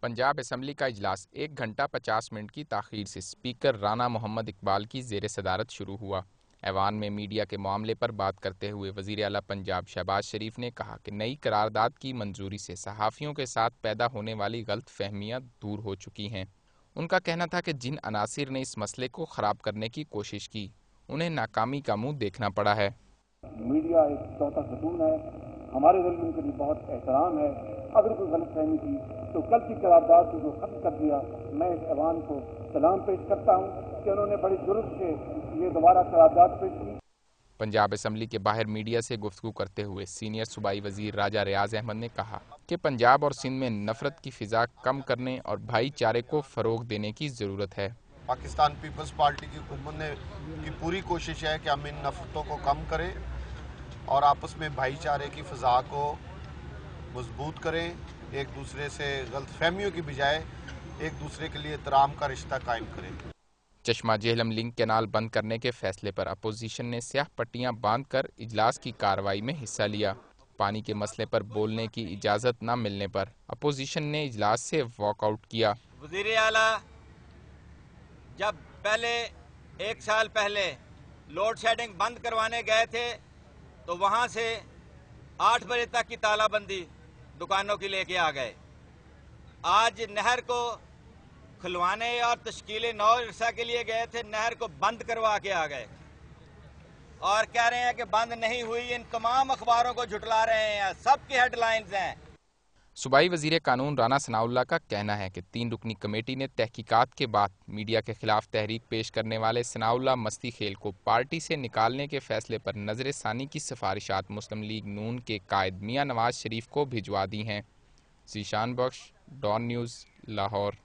Punjab assembly का इजलास 1 घंटा 50 मिनट की ताख़ीर से स्पीकर राना मोहम्मद इकबाल की ज़ेर सदारत शुरू हुआ। ऐवान में मीडिया के मामले पर बात करते हुए वज़ीर आला पंजाब शहबाज शरीफ ने कहा कि नई करारदाद की मंजूरी से सहाफ़ियों के साथ पैदा होने वाली गलत फहमियाँ दूर हो चुकी हैं। उनका कहना था कि जिन अनासिर ने इस मसले को ख़राब करने की कोशिश की, उन्हें नाकामी का मुँह देखना पड़ा है। मीडिया एक चौथा सतून है, हमारे दिल में उनके लिए बहुत एहतराम है। अगर कोई गलत फहमी थी तो कल की करारदाद को जो खत्म कर दिया, मैं इस ऐवान को सलाम पेश करता हूँ कि उन्होंने बड़ी जुर्म से ये दोबारा करारदाद पेश की। पंजाब असम्बली के बाहर मीडिया से गुफ्तगू करते हुए सीनियर सूबाई वजीर राजा रियाज अहमद ने कहा कि पंजाब और सिंध में नफरत की फिजा कम करने और भाईचारे को फरोग देने की ज़रूरत है। पाकिस्तान पीपल्स पार्टी की हुकूमत की पूरी कोशिश है कि हम इन नफरतों को कम करें और आपस में भाईचारे की फ़िज़ा को मजबूत करें, एक दूसरे से गलतफहमियों की बजाय एक दूसरे के लिए एहतराम का रिश्ता कायम करें। चश्मा जेहलम लिंक कैनाल बंद करने के फैसले पर अपोजिशन ने स्याह पट्टियां बांधकर इजलास की कार्रवाई में हिस्सा लिया। पानी के मसले पर बोलने की इजाज़त न मिलने पर अपोजिशन ने इजलास से वॉकआउट किया। वज़ीर आला जब पहले 1 साल पहले लोड शेडिंग बंद करवाने गए थे तो वहाँ से 8 बजे तक की तालाबंदी दुकानों की लेके आ गए। आज नहर को खुलवाने और तश्कील नौ इरसा के लिए गए थे, नहर को बंद करवा के आ गए और कह रहे हैं कि बंद नहीं हुई। इन तमाम अखबारों को झुटला रहे हैं, सबकी हेडलाइंस हैं। सूबाई वज़ीर कानून राना सनाउल्लाह का कहना है कि 3 रुकनी कमेटी ने तहकीकात के बाद मीडिया के खिलाफ तहरीक पेश करने वाले सनाउल्लाह मस्ती खेल को पार्टी से निकालने के फैसले पर नजर सानी की सिफारिशात मुस्लिम लीग नून के कायद मियां नवाज शरीफ को भिजवा दी हैं। ज़ीशान बख्श, डॉन न्यूज़, लाहौर।